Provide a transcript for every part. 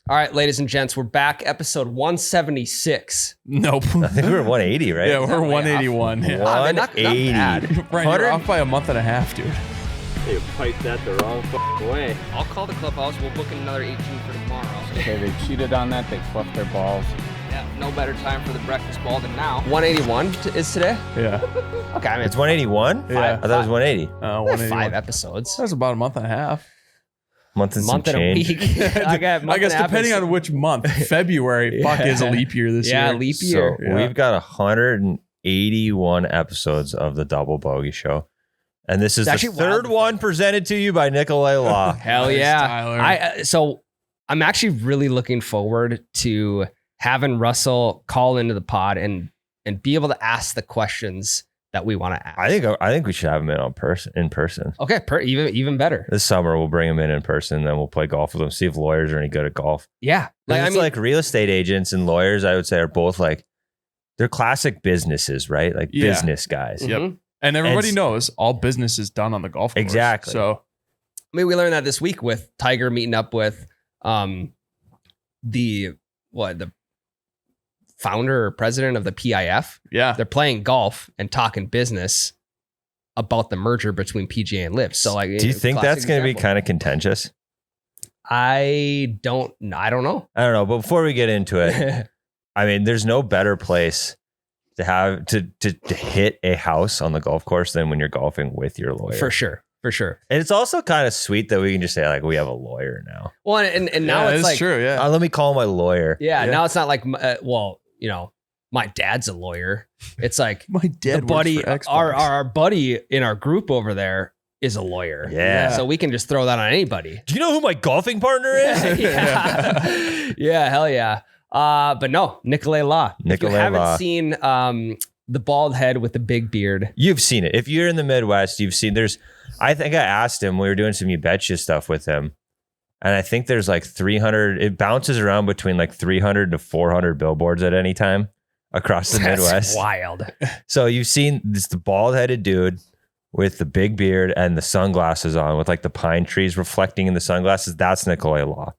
All right, ladies and gents, we're back. Episode 176. Nope. I think we were 180, right? Yeah, we're way 181. Yeah. Not 180. bad. Brian, you're off by a month and a half, dude. They piped that the wrong way. I'll call the clubhouse. We'll book in another 18 for tomorrow. Okay, they cheated on that. They fluffed their balls. Yeah, no better time for the breakfast ball than now. 181 is today? Yeah. Okay, I mean, It's 181? Yeah. I thought it was 180. 181. 5 episodes. That's about a month and a half. Month and Month some and a change. week. I guess I guess depending on which month. February, fuck, is a leap year this Yeah, year. leap year. So we've got 181 episodes of the Double Bogey Show. And this is It's the actually wild third to one presented to you by Nikolai Law. Hell Nice, yeah. Tyler. So I'm actually really looking forward to having Russell call into the pod and be able to ask the questions that we want to ask. I think we should have him in person. Okay, even better. This summer we'll bring him in person, then we'll play golf with him, see if lawyers are any good at golf. Yeah. Like real estate agents and lawyers, I would say, are both like, they're classic businesses, right? Like Yeah. business guys. Yep. mhm. And everybody And- knows all business is done on the golf course. Exactly. So I mean, we learned that this week with Tiger meeting up with the founder or president of the PIF. yeah. They're playing golf and talking business about the merger between PGA and Liv. So like, Do you think classic that's going to be example. kind of contentious? I don't know. I don't know. But before we get into it, I mean, there's no better place to have to hit a house on the golf course than when you're golfing with your lawyer. For sure. And it's also kind of sweet that we can just say, like, we have a lawyer now. Well, and now Yeah, it's like, true. Yeah. Let me call my lawyer. yeah, Yeah. now it's not like, my dad's a lawyer. It's like My the dad buddy, works for Xbox. our buddy in our group over there is a lawyer. Yeah. So we can just throw that on anybody. Do you know who my golfing partner is? yeah. Yeah, hell yeah. But no, Nikolai Law. If Nikolai you haven't Law. seen the bald head with the big beard. You've seen it. If you're in the Midwest, you've seen I think I asked him, we were doing some You Betcha stuff with him. And I think there's like 300, it bounces around between like 300 to 400 billboards at any time across the That's Midwest. wild. So you've seen the bald headed dude with the big beard and the sunglasses on with like the pine trees reflecting in the sunglasses. That's Nikolai Law.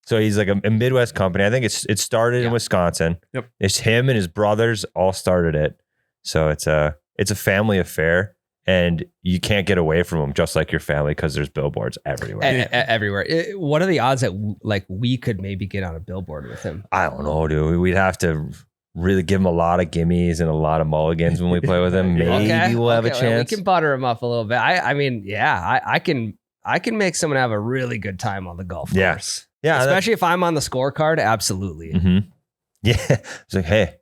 So he's like a Midwest company. I think it started in Wisconsin. Yep. It's him and his brothers all started it. So it's a family affair, and you can't get away from them just like your family because there's billboards everywhere. Everywhere. What are the odds that like we could maybe get on a billboard with him? I don't know, dude. We'd have to really give him a lot of gimmies and a lot of mulligans when we play with him. Maybe we'll have a chance. We can butter him up a little bit. I mean, yeah, I can make someone have a really good time on the golf Yeah. course. Yeah. Especially if I'm on the scorecard. Absolutely. Mm-hmm. Yeah. It's like, hey.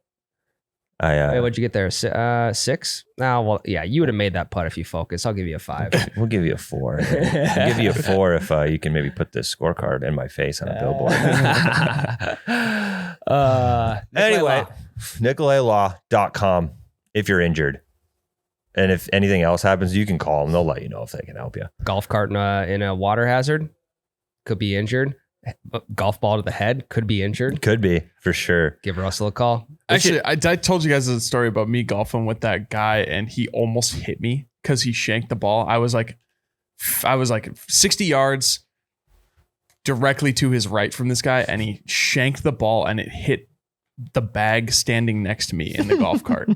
Hey, what'd you get there? 6? Oh, well, yeah, you would have made that putt if you focus. I'll give you a 5. We'll give you a 4. We'll give you a 4 if you can maybe put this scorecard in my face on a billboard. Anyway, NikolaiLaw.com if you're injured. And if anything else happens, you can call them. They'll let you know if they can help you. Golf cart in a water hazard could be injured. Golf ball to the head could be injured. Could be, for sure. Give Russell a call. Actually, I told you guys a story about me golfing with that guy, and he almost hit me because he shanked the ball. I was like 60 yards directly to his right from this guy, and he shanked the ball, and it hit the bag standing next to me in the golf cart.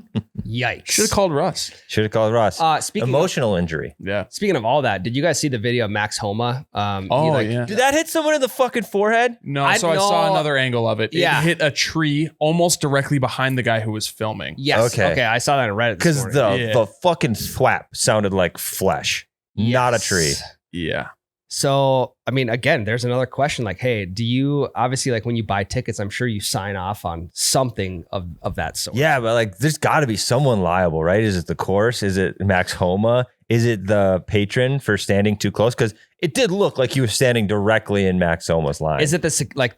Yikes. Should have called Russ. Should have called Ross. Emotional injury. Yeah. Speaking of all that, did you guys see the video of Max Homa? Yeah. Did that hit someone in the fucking forehead? No, I so I saw know- another angle of it. Yeah. It hit a tree almost directly behind the guy who was filming. Yes. Okay. Okay. I saw that on Reddit. Because Because the fucking thwap sounded like flesh, not a tree. Yeah. So, I mean, again, there's another question like, hey, do you obviously like when you buy tickets, I'm sure you sign off on something of that sort. Yeah, but like there's got to be someone liable, right? Is it the course? Is it Max Homa? Is it the patron for standing too close? Because it did look like he was standing directly in Max Homa's line. Is it the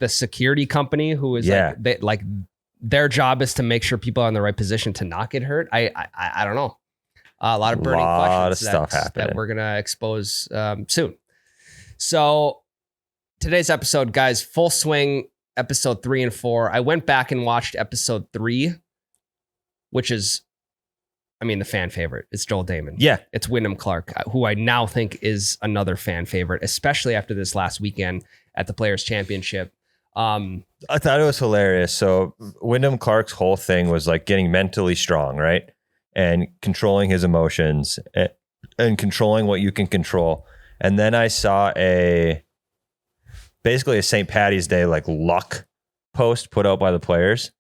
security company who is Yeah. their job is to make sure people are in the right position to not get hurt? I don't know. A lot of burning Lot questions of stuff that happening. we're gonna expose soon. So today's episode, guys, full swing, episode 3 and 4. I went back and watched episode 3, which is, I mean, the fan favorite. It's Joel Damon. Yeah. It's Wyndham Clark, who I now think is another fan favorite, especially after this last weekend at the Players Championship. I thought it was hilarious. So Wyndham Clark's whole thing was like getting mentally strong, right? And controlling his emotions and controlling what you can control. And then I saw basically a St. Paddy's Day like luck post put out by the players.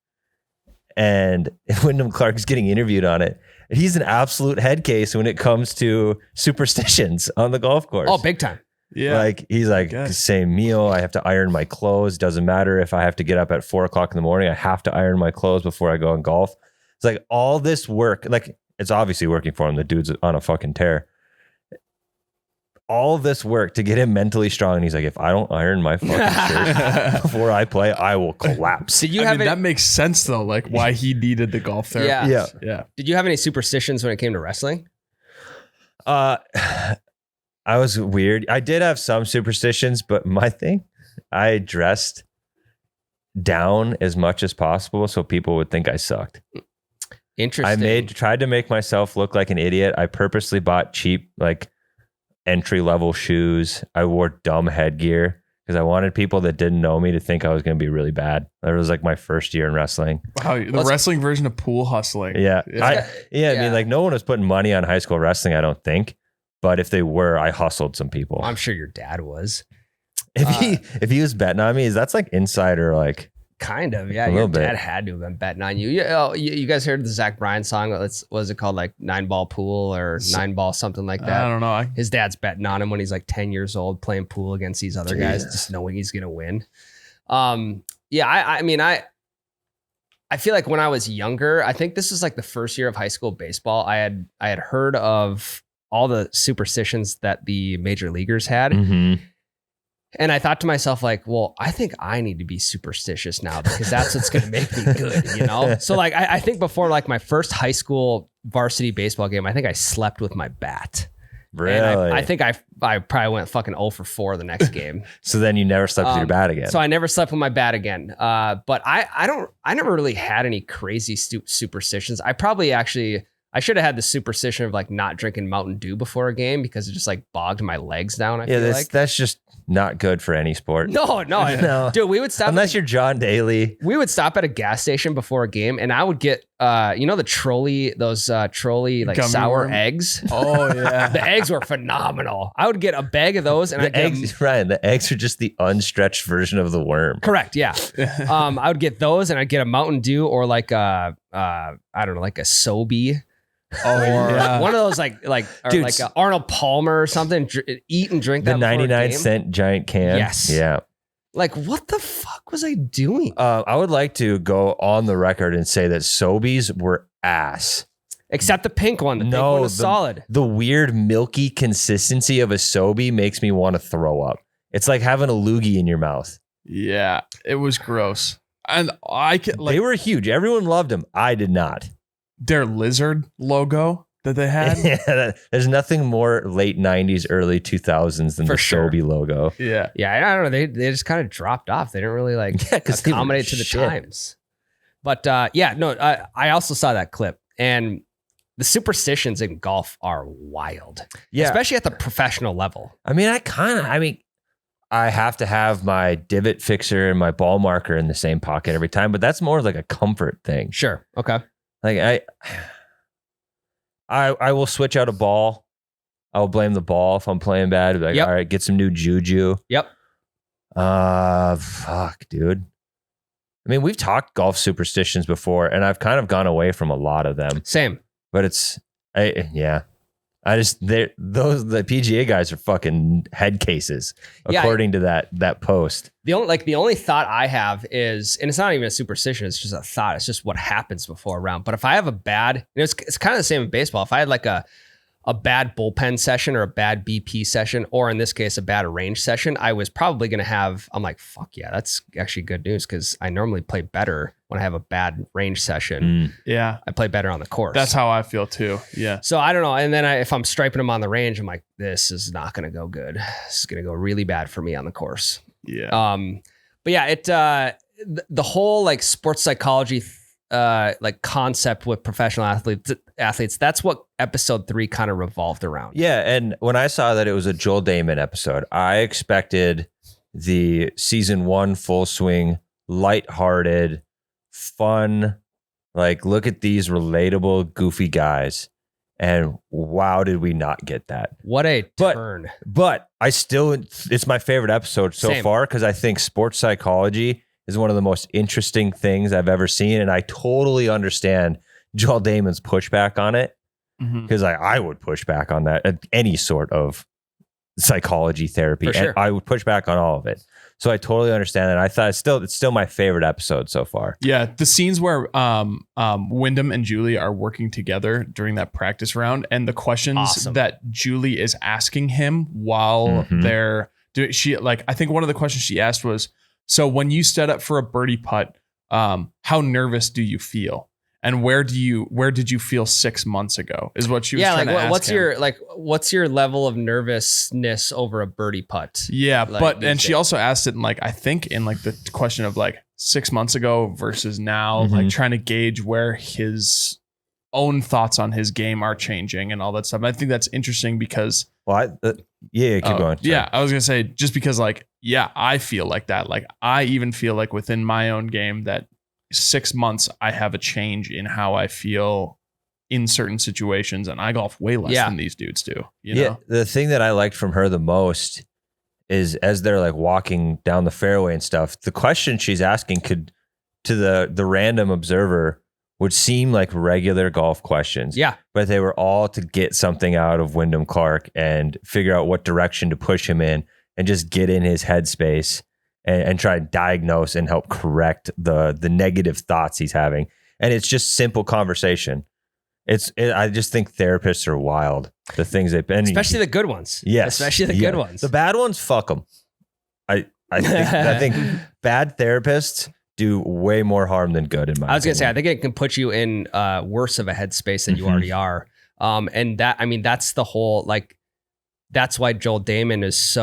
And Wyndham Clark's getting interviewed on it. He's an absolute head case when it comes to superstitions on the golf course. Oh, big time. Yeah. Like he's like, guess. same meal. I have to iron my clothes. Doesn't matter if I have to get up at 4:00 in the morning. I have to iron my clothes before I go on golf. It's like all this work, like it's obviously working for him. The dude's on a fucking tear. All this work to get him mentally strong. And he's like, if I don't iron my fucking shirt before I play, I will collapse. Did you I have mean, any, that makes sense though, like why he needed the golf therapy. Yeah. Yeah. Did you have any superstitions when it came to wrestling? I was weird. I did have some superstitions, but my thing, I dressed down as much as possible so people would think I sucked. Interesting. Tried to make myself look like an idiot. I purposely bought cheap, like entry level shoes. I wore dumb headgear because I wanted people that didn't know me to think I was going to be really bad. That was like my first year in wrestling. Wow, the wrestling version of pool hustling. Yeah. I Yeah. mean, like no one was putting money on high school wrestling, I don't think. But if they were, I hustled some people. I'm sure your dad was. If he was betting on me, that's like insider, like Kind of, yeah. A Your little bit. dad had to have been betting on you. You guys heard the Zach Bryan song? What was it called? Like 9-ball pool or 9-ball, something like that. I don't know. His dad's betting on him when he's like 10 years old, playing pool against these other guys, just knowing he's gonna win. Yeah, I mean, I feel like when I was younger, I think this was like the first year of high school baseball. I had heard of all the superstitions that the major leaguers had. mhm. And I thought to myself, like, well, I think I need to be superstitious now because that's what's going to make me good, you know? So like, I think before like my first high school varsity baseball game, I think I slept with my bat. Really? And I think I probably went fucking 0 for 4 the next game. So then you never slept with your bat again. So I never slept with my bat again. But I never really had any crazy superstitions. I should have had the superstition of like not drinking Mountain Dew before a game because it just like bogged my legs down. I feel like that's just not good for any sport. no, No. dude, we would stop. Unless you're John Daly. We would stop at a gas station before a game, and I would get, the trolley, those trolley like Gummy sour worm? eggs. Oh yeah. The eggs were phenomenal. I would get a bag of those, and I'd The get eggs, Ryan, the eggs are just the unstretched version of the worm. correct, yeah. I would get those, and I'd get a Mountain Dew or like I don't know, like a Sobe. Oh Or yeah. one of those like or Dude, like a Arnold Palmer or something. Eat and drink The that before a 99 game. cent giant can. Yes. Yeah. Like, what the fuck was I doing? I would like to go on the record and say that Sobeys were ass. Except the pink one. The pink No, one was solid. The weird milky consistency of a Sobe makes me want to throw up. It's like having a loogie in your mouth. Yeah. It was gross. And I could like They were huge. Everyone loved them. I did not. their lizard logo that they had. There's nothing more late 90s, early 2000s than For the sure. Sobe logo. Yeah. Yeah, I don't know. They just kind of dropped off. They didn't really like Yeah, 'cause they were accommodate to the shit. times. But I also saw that clip, and the superstitions in golf are wild, Yeah. especially at the professional level. I mean, I have to have my divot fixer and my ball marker in the same pocket every time, but that's more like a comfort thing. Sure. Okay. Like I will switch out a ball. I'll blame the ball if I'm playing bad. Like, Yep. all right, get some new juju. Yep. Fuck, dude. I mean, we've talked golf superstitions before, and I've kind of gone away from a lot of them. Same. But the PGA guys are fucking head cases, Yeah, according to that post. The only thought I have is, and it's not even a superstition, it's just a thought. It's just what happens before a round. But if I have a bad, and it's kind of the same in baseball. If I had like a bad bullpen session or a bad BP session, or in this case, a bad range session, I was probably going to have, I'm like, fuck yeah, that's actually good news because I normally play better when I have a bad range session. Yeah. I play better on the course. That's how I feel too. Yeah. So I don't know. And then if I'm striping them on the range, I'm like, this is not going to go good. This is going to go really bad for me on the course. Yeah. But yeah, the whole like sports psychology like concept with professional athletes, that's what episode 3 kind of revolved around. Yeah, and when I saw that it was a Joel Damon episode, I expected the season 1 Full Swing, lighthearted, fun, like look at these relatable, goofy guys. And wow, did we not get that? What a But- turn. But it's my favorite episode so Same. far because I think sports psychology is one of the most interesting things I've ever seen. And I totally understand Joel Damon's pushback on it Mhm. because I would push back on that, any sort of psychology therapy. For sure. And I would push back on all of it. So I totally understand that. I thought it's still my favorite episode so far. Yeah, the scenes where Wyndham and Julie are working together during that practice round, and the questions Awesome. that Julie is asking him while Mhm. they're doing, I think one of the questions she asked was, "So when you set up for a birdie putt, how nervous do you feel? And where did you feel 6 months ago?" Is what she was Yeah, trying like to ask what's him. your level of nervousness over a birdie putt? Yeah, like, but these and she days? also asked it in I think in the question of 6 months ago versus now, Mhm. trying to gauge where his own thoughts on his game are changing and all that stuff. And I think that's interesting because Well, keep going. Sorry. yeah, I was gonna say just because I feel like that. I even feel like within my own game that 6 months I have a change in how I feel in certain situations, and I golf way less Yeah. than these dudes do. You Yeah, know? the thing that I liked from her the most is as they're walking down the fairway and stuff, the question she's asking could to the random observer would seem like regular golf questions. Yeah. But they were all to get something out of Wyndham Clark and figure out what direction to push him in and just get in his headspace and try to diagnose and help correct the negative thoughts he's having. And it's just simple conversation. I just think therapists are wild. The things they've been, Especially the good ones. yes, Especially the yeah. good ones. The bad ones, fuck them. I think bad therapists do way more harm than good. In my I was gonna say, I opinion. think it can put you in worse of a headspace than you Mhm. already are. And that's the whole that's why Joel Damon is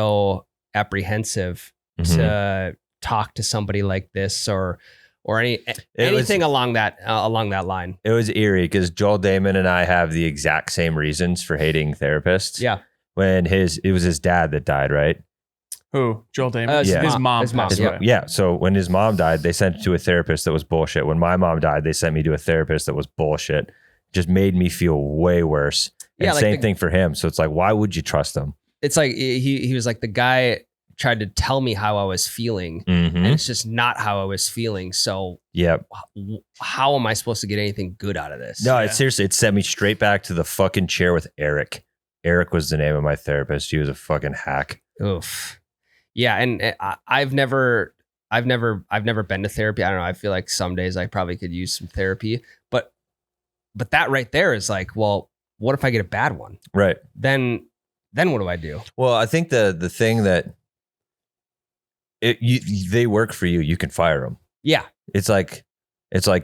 apprehensive Mhm. to talk to somebody like this or It was- anything along that line. It was eerie because Joel Damon and I have the exact same reasons for hating therapists. Yeah. When it was his dad that died, right? Who? Joel Damon? his His mom. mom. His mom, passed yeah. away. Yeah. So when his mom died, they sent it to a therapist that was bullshit. When my mom died, they sent me to a therapist that was bullshit. Just made me feel way worse. And Yeah, like same the- thing for him. So it's why would you trust him? It's like he was like, the guy tried to tell me how I was feeling, Mm-hmm. and it's just not how I was feeling. So Yep. how am I supposed to get anything good out of this? No, Yeah. it seriously, it sent me straight back to the fucking chair with Eric. Eric was the name of my therapist. He was a fucking hack. Oof. Yeah, and I've never been to therapy. I don't know. I feel like some days I probably could use some therapy, but that right there is well, what if I get a bad one? Right. Then what do I do? Well, I think the thing that they work for you, you can fire them. Yeah, It's like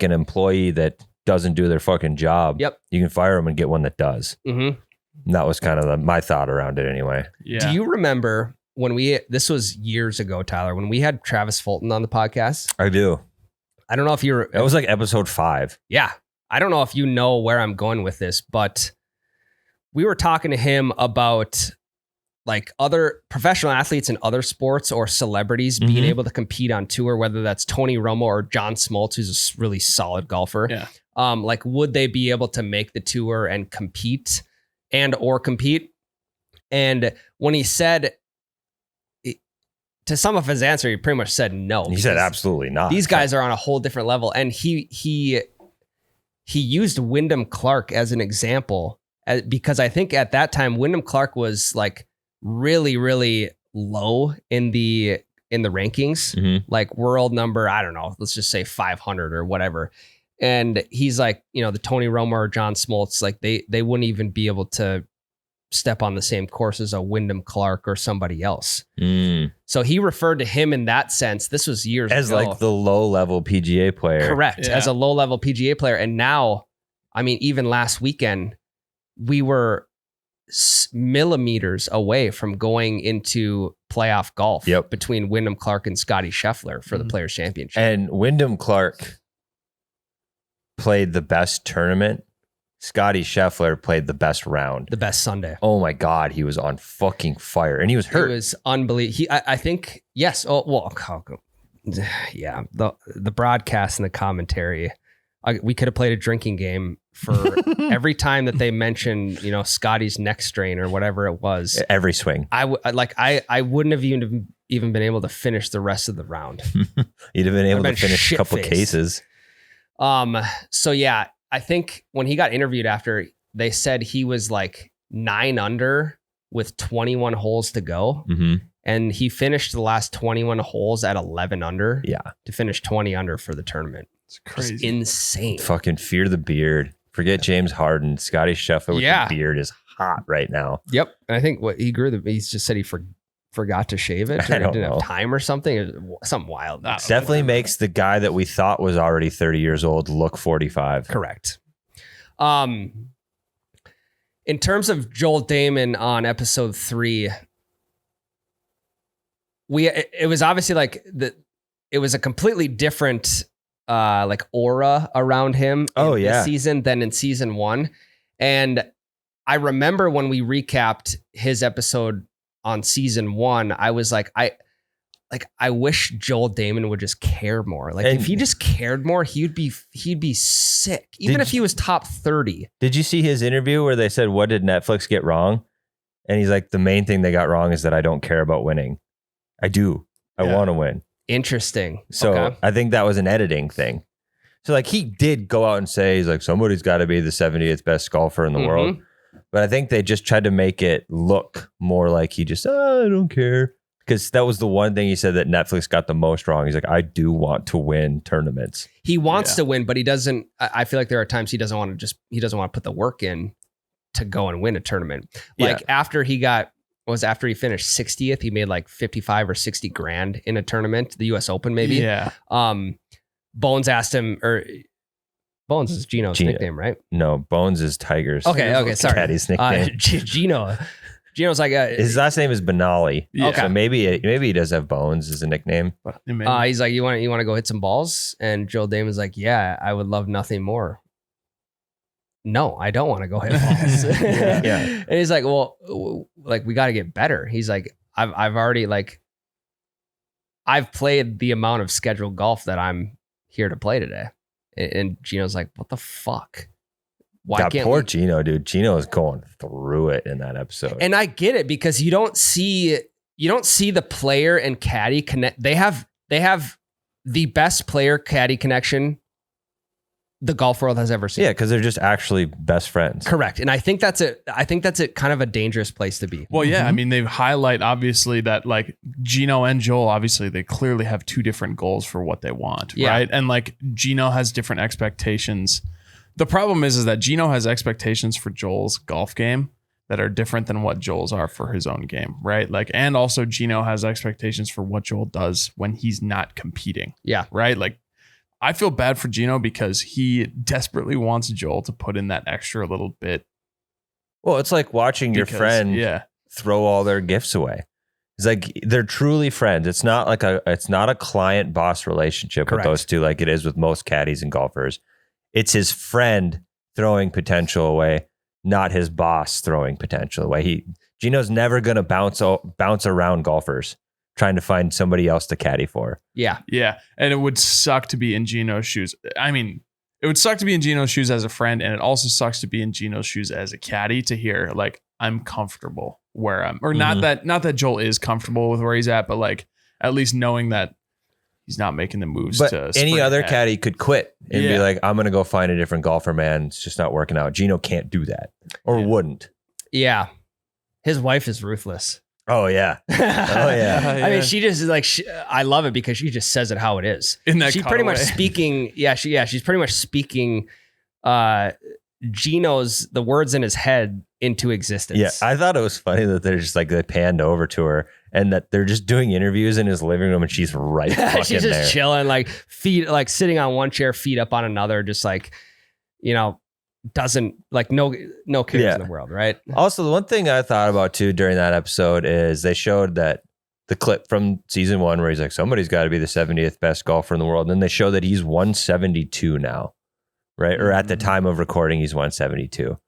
an employee that doesn't do their fucking job. Yep. You can fire them and get one that does. mm-hmm. And that was kind of my thought around it anyway. Yeah. Do you remember when this was years ago, Tyler, when we had Travis Fulton on the podcast? I do. I don't know if you're. That was like episode 5. Yeah. I don't know if you know where I'm going with this, but we were talking to him about other professional athletes in other sports or celebrities being Mhm. able to compete on tour, whether that's Tony Romo or John Smoltz, who's a really solid golfer. Yeah. Would they be able to make the tour and compete? And when he said, to sum of his answer, he pretty much said no. He said because absolutely not. These guys are on a whole different level. And he used Wyndham Clark as an example because I think at that time, Wyndham Clark was really, really low in the rankings, Mhm. world number, I don't know, let's just say 500 or whatever. And he's the Tony Romo or John Smoltz, they wouldn't even be able to step on the same course as a Wyndham Clark or somebody else. Mm. So he referred to him in that sense. This was years As ago. the low level PGA player. Correct. Yeah. As a low level PGA player. And now, even last weekend, we were millimeters away from going into playoff golf Yep. between Wyndham Clark and Scotty Scheffler for the Mhm. Players Championship. And Wyndham Clark played the best tournament Scotty Scheffler played the best round. The best Sunday. Oh my God, he was on fucking fire, and he was hurt. It was unbelievable. I think, yes. Oh, well, yeah. The broadcast and the commentary. We could have played a drinking game for every time that they mentioned, Scotty's neck strain or whatever it was. Every swing. I wouldn't have even been able to finish the rest of the round. You'd have been able to finish a couple cases. So yeah, I think when he got interviewed after, they said he was like 9 under with 21 holes to go. Mm-hmm. And he finished the last 21 holes at 11 under. Yeah. To finish 20 under for the tournament. It's crazy. It's insane. Fucking fear the beard. Forget James Harden. Scotty Scheffler with the beard is hot right now. Yep. And I think what he grew, he just said he forgot to shave it. Or I don't didn't know. have time or something. Something wild. Definitely makes the guy that we thought was already 30 years old look 45. Correct. In terms of Joel Damon on episode 3, it was obviously like it was a completely different like aura around him in this season than in season 1. And I remember when we recapped his episode on season 1, I was like, I wish Joel Damon would just care more. Like, if he just cared more, he'd be sick. Even if he was top 30. Did you see his interview where they said, what did Netflix get wrong? And he's like, the main thing they got wrong is that I don't care about winning. I do. I want to win. Interesting. So okay. I think that was an editing thing. So like he did go out and say, he's like, somebody's got to be the 70th best golfer in the world. But I think they just tried to make it look more like he just, I don't care. Because that was the one thing he said that Netflix got the most wrong. He's like, I do want to win tournaments. He wants to win, but he doesn't. I feel like there are times he doesn't want to put the work in to go and win a tournament. Like after he finished 60th, he made like 55 or 60 grand in a tournament, the US Open maybe. Yeah. Bones asked him, or Bones is Gino's nickname, right? No, Bones is Tiger's. Okay, sorry. Caddy's nickname. Gino's like his last name is Benali. Yeah. Okay, so maybe he does have Bones as a nickname. He's like, you want to go hit some balls? And Joel Damon's like, yeah, I would love nothing more. No, I don't want to go hit balls. Yeah. And he's like, well, like we got to get better. He's like, I've already I've played the amount of scheduled golf that I'm here to play today. And Gino's like, what the fuck? Why can't poor Gino, dude. Gino is going through it in that episode. And I get it because you don't see the player and caddy connect. They have the best player caddy connection the golf world has ever seen. Yeah, because they're just actually best friends. Correct. And I think that's it. I think that's it. Kind of a dangerous place to be. Well, yeah. I mean, they highlight obviously that like Gino and Joel, obviously they clearly have two different goals for what they want, right? And like Gino has different expectations. The problem is that Gino has expectations for Joel's golf game that are different than what Joel's are for his own game, right? Like, and also Gino has expectations for what Joel does when he's not competing. Yeah. Right. Like, I feel bad for Gino because he desperately wants Joel to put in that extra little bit. Well, it's like watching your friend throw all their gifts away. It's like they're truly friends. It's not like it's not a client boss relationship with those two like it is with most caddies and golfers. It's his friend throwing potential away, not his boss throwing potential away. Gino's never going to bounce around golfers trying to find somebody else to caddy for. Yeah. Yeah. And it would suck to be in Gino's shoes. I mean, it would suck to be in Gino's shoes as a friend. And it also sucks to be in Gino's shoes as a caddy to hear like, I'm comfortable where I'm, or not that Joel is comfortable with where he's at, but like at least knowing that he's not making the moves. But any other caddy could quit and be like, I'm going to go find a different golfer, man. It's just not working out. Gino can't do that or wouldn't. Yeah. His wife is ruthless. Oh, yeah. Oh, yeah. I mean, she just is like, I love it because she just says it how it is. She's pretty much speaking. She's pretty much speaking Gino's, the words in his head into existence. Yeah. I thought it was funny that they're just like, they panned over to her and that they're just doing interviews in his living room and she's right fucking she's just there. chilling, like feet, like sitting on one chair, feet up on another, just like, doesn't like no cares in the world, right? Also, the one thing I thought about too during that episode is they showed that the clip from season 1 where he's like, somebody's got to be the 70th best golfer in the world. And then they show that he's 172 now, right? Or at the time of recording, he's 172.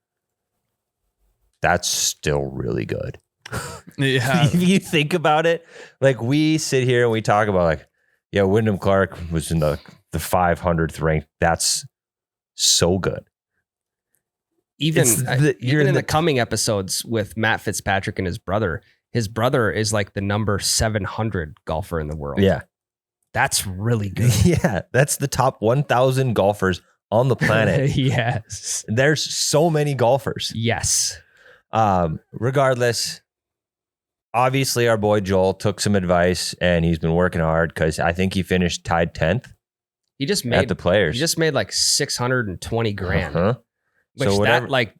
That's still really good. Yeah. If you think about it, like we sit here and we talk about like, yeah, Wyndham Clark was in the 500th rank. That's so good. Even, It's the- you're even in in the the- coming episodes with Matt Fitzpatrick and his brother is like the number 700 golfer in the world. Yeah. That's really good. Yeah. That's the top 1,000 golfers on the planet. Yes. There's so many golfers. Yes. Regardless, obviously our boy Joel took some advice and he's been working hard because I think he finished tied 10th He just at made the Players. he just made like 620 grand. Uh-huh. Which So whatever- that like,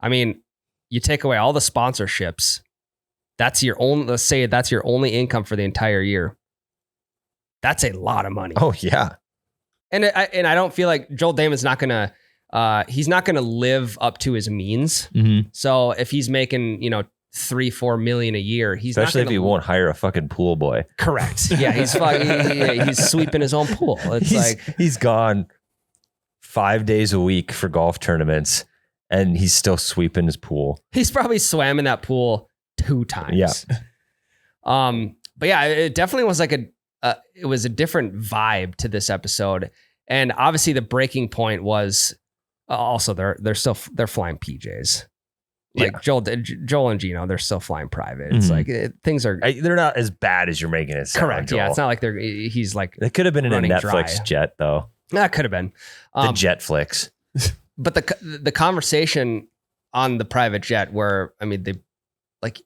I mean, you take away all the sponsorships. That's your only. Let's say that's your only income for the entire year. That's a lot of money. Oh yeah. And I don't feel like Joel Damon's not gonna. He's not gonna live up to his means. Mm-hmm. So if he's making 3-4 million a year, he's Especially not if he won't hire a fucking pool boy. Correct. Yeah, he's he's sweeping his own pool. It's He's gone 5 days a week for golf tournaments and he's still sweeping his pool. he's probably swam in that pool 2 times. Yeah. But yeah, it definitely was like it was a different vibe to this episode. And obviously the breaking point was also they're flying PJs. Like Yeah. Joel and Gino, they're still flying private. It's Mhm. like things are They're not as bad as you're making it sound. correct. Joel. Yeah, it's not like he's like They could have been in a running Netflix dry. jet though. that could have been. The Jetflix. But the conversation on the private jet where, I mean, they like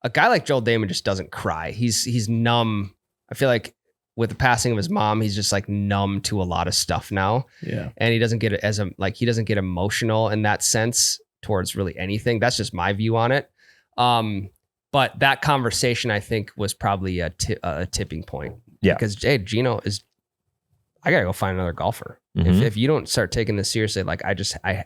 a guy like Joel Damon just doesn't cry. He's numb. I feel like with the passing of his mom, he's just like numb to a lot of stuff now. Yeah. And he doesn't get it he doesn't get emotional in that sense towards really anything. That's just my view on it. But that conversation I think was probably a tipping point. Yeah. Because Gino is, I gotta go find another golfer. Mhm. If you don't start taking this seriously, like I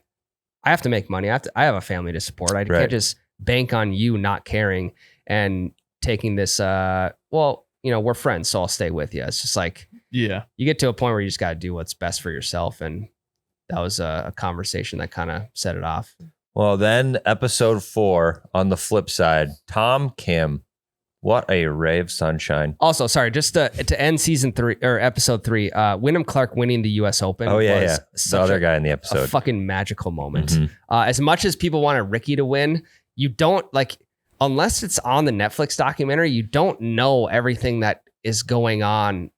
have to make money. I have a family to support. I Right. can't just bank on you not caring and taking this. We're friends, so I'll stay with you. It's just like Yeah. you get to a point where you just got to do what's best for yourself, and that was a conversation that kind of set it off. Well, then episode 4 on the flip side, Tom Kim. What a ray of sunshine. Also, sorry, just to end season 3 or episode 3, Wyndham Clark winning the U.S. Open. Oh yeah, was yeah. The such other a, guy in the a episode. fucking magical moment. Mhm. As much as people wanted Ricky to win, you don't like, unless it's on the Netflix documentary, you don't know everything that is going on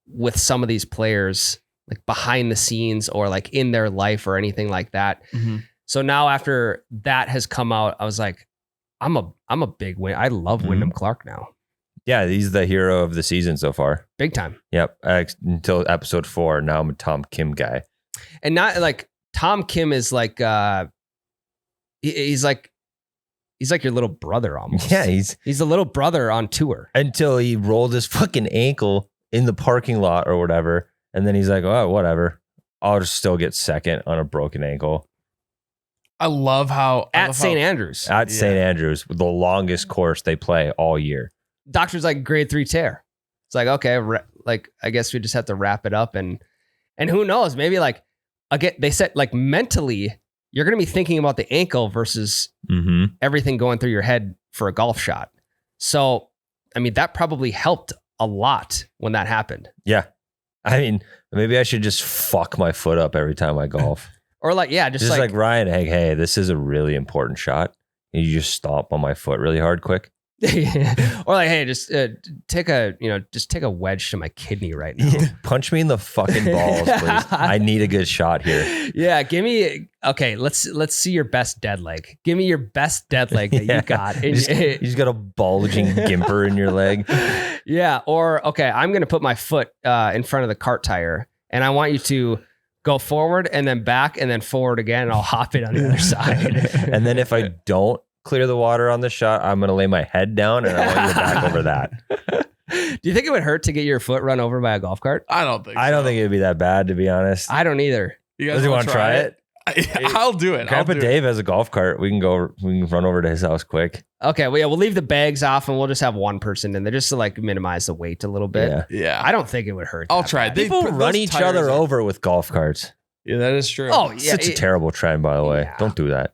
with some of these players, like behind the scenes or like in their life or anything like that. Mhm. So now after that has come out, I was like, I'm a big win. I love Mhm. Wyndham Clark now. Yeah, he's the hero of the season so far. Big time. Yep. Until episode 4. Now I'm a Tom Kim guy. And not like Tom Kim is like he's like your little brother almost. Yeah, he's He's a little brother on tour. until he rolled his fucking ankle in the parking lot or whatever. And then he's like, oh, whatever. I'll just still get second on a broken ankle I love how At St. Andrews. at Yeah. St. Andrews, the longest course they play all year. Doctor's like grade 3 tear. It's like, okay, like I guess we just have to wrap it up and who knows, maybe like again, they said like mentally you're going to be thinking about the ankle versus Mm-hmm. everything going through your head for a golf shot. So, I mean, that probably helped a lot when that happened. Yeah. I mean, maybe I should just fuck my foot up every time I golf. Or like, yeah, just Just like like Ryan, hey, this is a really important shot. And you just stomp on my foot really hard quick. or like, hey, just take a wedge to my kidney right now. Punch me in the fucking balls, please. I need a good shot here. Yeah, give me let's see your best dead leg. Give me your best dead leg that Yeah. you got. You just got a bulging gimper in your leg. Yeah, or okay, I'm gonna put my foot in front of the cart tire, and I want you to go forward and then back and then forward again, and I'll hop it on the other side. And then if I don't clear the water on the shot, I'm going to lay my head down and I want you to back over that. Do you think it would hurt to get your foot run over by a golf cart? I don't think I don't so. think it'd be that bad, to be honest. I don't either. You Does guys he want want to to try it? I'll do it. Grandpa Dave has a golf cart. We can run over to his house quick. Okay, well, yeah, we'll leave the bags off and we'll just have one person in there just to like minimize the weight a little bit. Yeah. Yeah. I don't think it would hurt. I'll that try it. bad. They People put run those each tires other in. over with golf carts. Yeah, that is true. Oh yeah, Such a terrible trend, by the way. Yeah. Don't do that.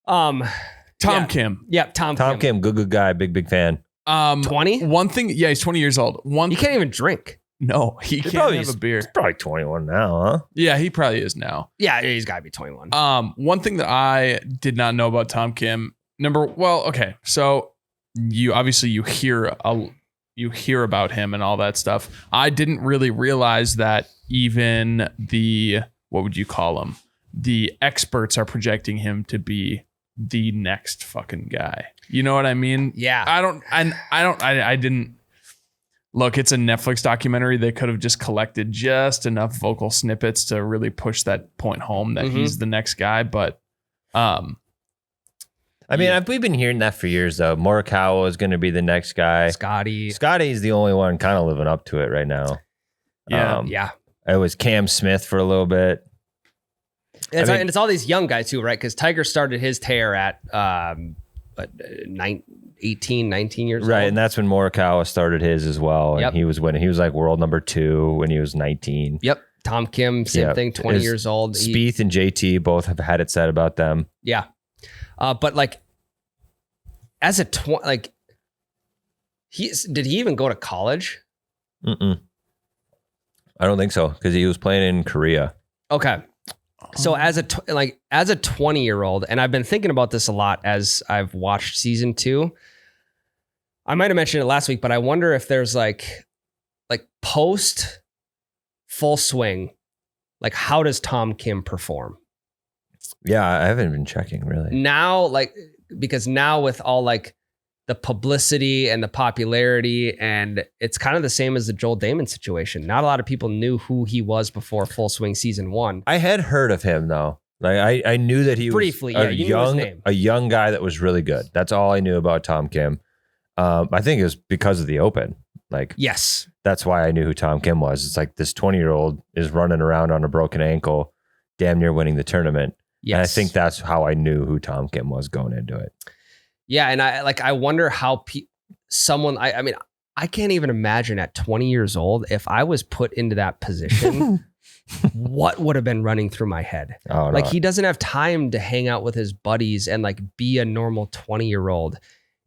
Tom Kim. Yeah, Tom Kim, good guy, big fan. 20. One thing, yeah, he's 20 years old. He can't even drink. No, he can't probably have a beer. He's probably 21 now, huh? Yeah, he probably is now. Yeah, he's got to be 21. One thing that I did not know about Tom Kim. So you hear about him and all that stuff. I didn't really realize that even what would you call him? The experts are projecting him to be the next fucking guy. You know what I mean? Yeah. I didn't look. It's a Netflix documentary. They could have just collected just enough vocal snippets to really push that point home that he's the next guy. But, we've been hearing that for years, though. Morikawa is going to be the next guy. Scotty's the only one kind of living up to it right now. yeah. It was Cam Smith for a little bit. And it's all these young guys too, right? Because Tiger started his tear at 18, 19 years old. Right, and that's when Morikawa started his as well. And he was like world number 2 when he was 19. Yep. Tom Kim, same thing, 20 years old. Spieth and JT both have had it said about them. Yeah. But like as a did he even go to college? I don't think so, because he was playing in Korea. Okay. So as a 20-year-old, and I've been thinking about this a lot as I've watched season 2. I might have mentioned it last week, but I wonder if there's like post full swing, like how does Tom Kim perform? Yeah, I haven't been checking really. Now, because now with all like the publicity and the popularity, and it's kind of the same as the Joel Damon situation. Not a lot of people knew who he was before Full Swing season 1. I had heard of him though. Like I knew that he briefly, was you knew his name. a young guy that was really good. That's all I knew about Tom Kim. I think it was because of the Open. Like, yes, that's why I knew who Tom Kim was. It's like this 20-year-old is running around on a broken ankle, damn near winning the tournament. yes. And I think that's how I knew who Tom Kim was going into it. Yeah, and I wonder how someone. I mean, I can't even imagine at 20 years old if I was put into that position, what would have been running through my head. Oh, Like no. he doesn't have time to hang out with his buddies and like be a normal 20-year-old.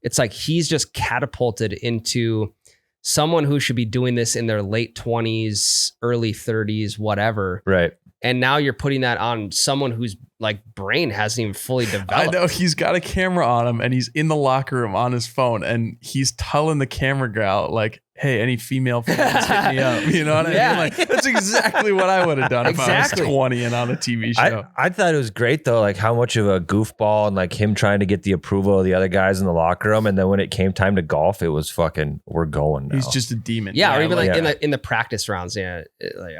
It's like he's just catapulted into someone who should be doing this in their late 20s, early 30s, whatever. Right. And now you're putting that on someone whose like brain hasn't even fully developed. I know he's got a camera on him and he's in the locker room on his phone and he's telling the camera gal like, hey, any female fans hit me up. You know what I mean? Like that's exactly what I would have done if I was 20 and on a TV show. I thought it was great though, like how much of a goofball and like him trying to get the approval of the other guys in the locker room. And then when it came time to golf, it was fucking, we're going now. He's just a demon. Yeah, or even like in the practice rounds, like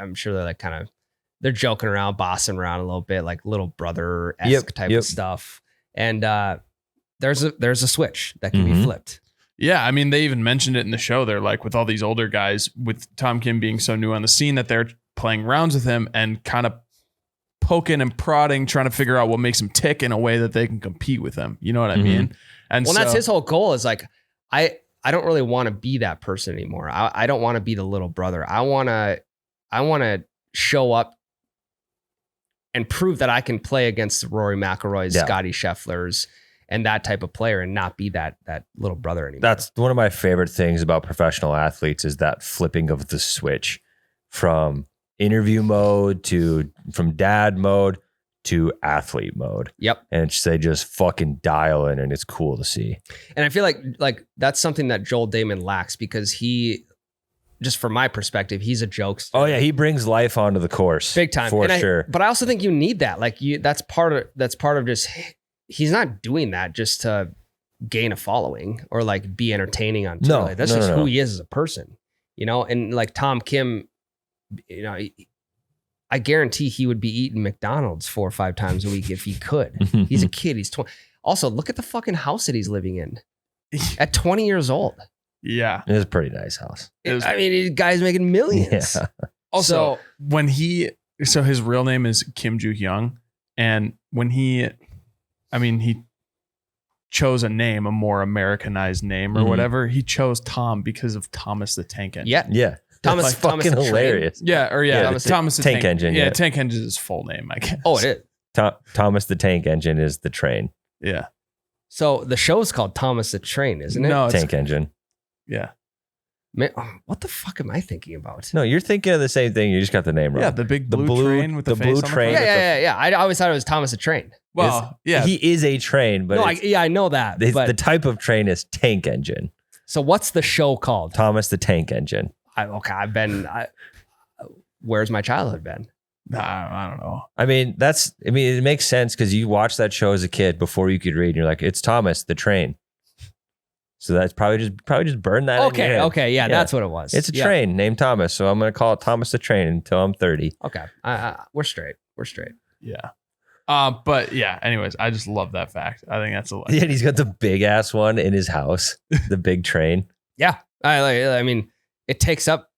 I'm sure they're like kind of they're joking around, bossing around a little bit, like little brother-esque type of stuff. And there's a switch that can be flipped. Yeah, I mean, they even mentioned it in the show. They're like, with all these older guys, with Tom Kim being so new on the scene, that they're playing rounds with him and kind of poking and prodding, trying to figure out what makes him tick in a way that they can compete with him. You know what I mean? And that's his whole goal is like, I don't really want to be that person anymore. I don't want to be the little brother. I want to show up and prove that I can play against Rory McIlroy's, Scotty Scheffler's, and that type of player, and not be that little brother anymore. That's one of my favorite things about professional athletes is that flipping of the switch from interview mode from dad mode to athlete mode. Yep. And they just fucking dial in, and it's cool to see. And I feel like that's something that Joel Damon lacks, because he, just from my perspective, he's a jokester. Oh yeah, he brings life onto the course, big time, for sure. But I also think you need that. Like that's part of just, he's not doing that just to gain a following or like be entertaining on Twitter. Like, that's just who he is as a person, you know. And like Tom Kim, you know, I guarantee he would be eating McDonald's 4 or 5 times a week if he could. He's a kid. He's 20. Also, look at the fucking house that he's living in at 20 years old. Yeah. It was a pretty nice house. I mean, the guy's making millions. Yeah. Also, so his real name is Kim Joo-hyung, and when he chose a more Americanized name or whatever, he chose Tom because of Thomas the Tank Engine. Yeah. Thomas That's Thomas fucking the Train. hilarious. Yeah, or yeah, Thomas Thomas the the Tank Engine, Yeah, yeah. Tank Engine is his full name, I guess. Oh, it is. Thomas the Tank Engine is the train. Yeah. So the show's called Thomas the Train, isn't it? No, it's, Tank Engine. yeah. Man, what the fuck am I thinking about? No, you're thinking of the same thing. You just got the name wrong. Yeah, the big The blue, blue- train with the the, blue face on the train front. Yeah. I always thought it was Thomas the Train. Well, yeah. He is a train, but No, it's- I know that. the But type of train is Tank Engine. so what's the show called? Thomas the Tank Engine. Where's my childhood been? Nah, I don't know. I mean, it makes sense because you watched that show as a kid before you could read. And you're like, it's Thomas the Train. So that's probably just burn that. in your head. Okay, yeah, that's what it was. It's a Yeah. train named Thomas, so I'm gonna call it Thomas the Train until I'm 30. Okay, we're straight. We're straight. Yeah. But yeah, anyways, I just love that fact. I think that's a Yeah, and he's got the big ass one in his house, the big train. Yeah, I mean, it takes up.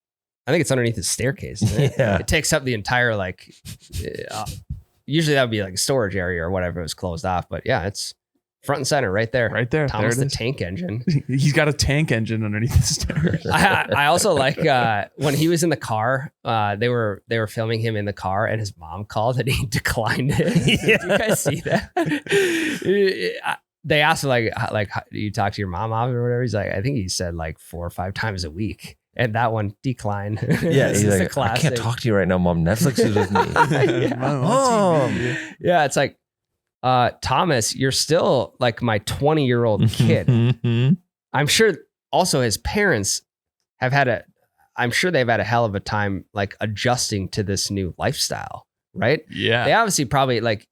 I think it's underneath the staircase. Isn't it? Yeah. It takes up the entire usually that would be like a storage area or whatever. It was closed off, but yeah, it's front and center right there. right there. Thomas there the it is. Tank Engine. He's got a tank engine underneath the stairs. I also like when he was in the car. They were filming him in the car, and his mom called and he declined it. Did you guys see that? They asked him like, do you talk to your mom often or whatever? He's like, I think he said like 4 or 5 times a week, and that one declined. Yeah, This he's is a like, I classic. can't talk to you right now, Mom. Netflix is with me. Mom. Yeah, it's like, Thomas, you're still like my 20-year-old kid. Mhm. I'm sure also his parents they've had a hell of a time like adjusting to this new lifestyle, right? Yeah. They obviously probably like,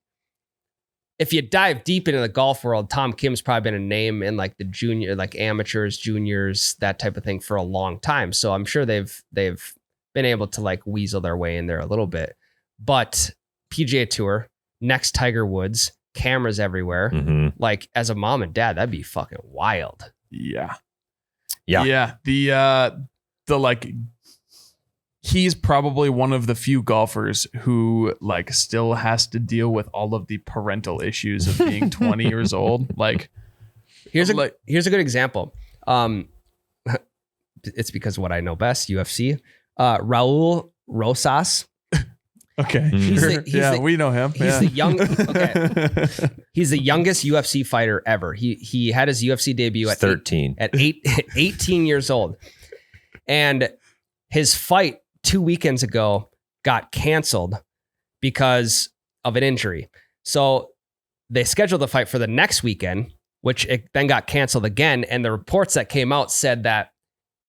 if you dive deep into the golf world, Tom Kim's probably been a name in like the junior, like amateurs, juniors, that type of thing for a long time. So I'm sure they've been able to like weasel their way in there a little bit. But PGA Tour, next Tiger Woods, cameras everywhere. Mhm. Like as a mom and dad, that'd be fucking wild. Yeah. Yeah. Yeah. The like he's probably one of the few golfers who like still has to deal with all of the parental issues of being 20 years old. Like Here's a Like- good example. It's because what I know best, UFC. Raul Rosas. okay. He's sure. the- he's yeah, the- we know him. he's yeah. the young- okay. He's the youngest UFC fighter ever. He had his UFC debut He's at 13. 18 years old. And his fight 2 weekends ago got canceled because of an injury. So they scheduled the fight for the next weekend, which it then got canceled again. And the reports that came out said that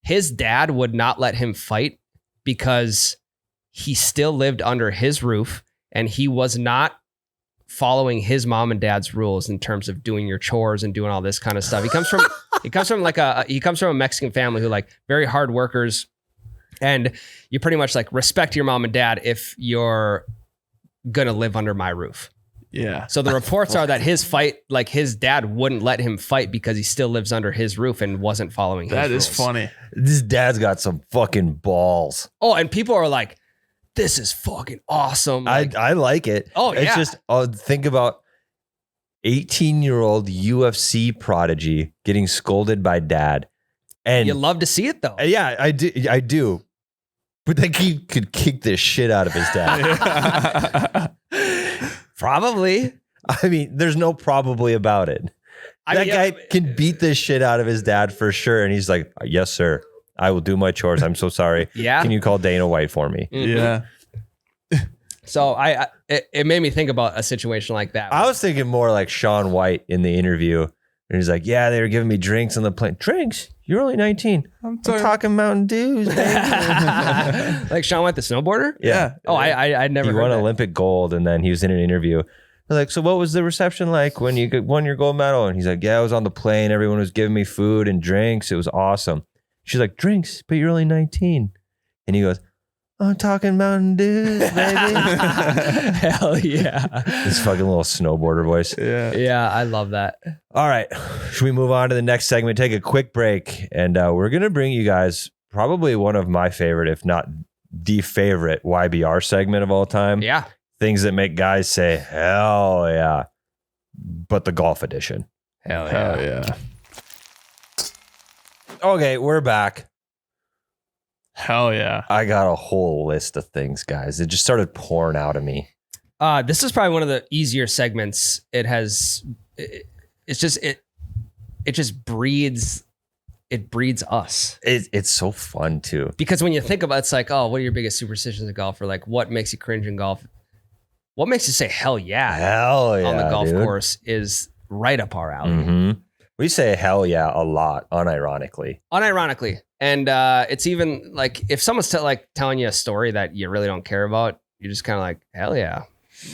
his dad would not let him fight because he still lived under his roof and he was not following his mom and dad's rules in terms of doing your chores and doing all this kind of stuff. He comes from a Mexican family who like very hard workers, and you pretty much like respect your mom and dad if you're gonna live under my roof. yeah. So the reports are that his dad wouldn't let him fight because he still lives under his roof and wasn't following his That is rules. funny. This dad's got some fucking balls. Oh, and people are like, this is fucking awesome. Like, I like it. Oh, It's yeah. just think about 18-year-old UFC prodigy getting scolded by dad. And you love to see it though. yeah, I do. But like he could kick the shit out of his dad. Probably. I mean, there's no probably about it. That guy can beat the shit out of his dad for sure. And he's like, yes, sir. I will do my chores. I'm so sorry. Yeah. Can you call Dana White for me? Mhm. Yeah. So it made me think about a situation like that. I was thinking more like Sean White in the interview. And he's like, yeah, they were giving me drinks on the plane. Drinks? You're only 19. I'm talking Mountain Dews, baby. Like Sean White, the snowboarder. Yeah. Oh, I'd never He heard won that. Olympic gold, and then he was in an interview. They're like, so what was the reception like when you won your gold medal? And he's like, yeah, I was on the plane. Everyone was giving me food and drinks. It was awesome. She's like, drinks, but you're only 19. And he goes, I'm talking Mountain Dews, baby. Hell yeah. This fucking little snowboarder voice. Yeah. Yeah, I love that. All right. Should we move on to the next segment? Take a quick break. And we're going to bring you guys probably one of my favorite, if not the favorite YBR segment of all time. Yeah. Things that make guys say, hell yeah. But the golf edition. Hell Hell yeah. Okay, we're back. Hell yeah. I got a whole list of things, guys. It just started pouring out of me. This is probably one of the easier segments. It just breeds us. It's so fun too. Because when you think about it, it's like, oh, what are your biggest superstitions in golf? Or like, what makes you cringe in golf? What makes you say hell yeah, Hell yeah on the golf dude. course is right up our alley. Mm-hmm. We say hell yeah a lot, unironically. Unironically. And it's even like if someone's telling you a story that you really don't care about, you're just kind of like, hell yeah.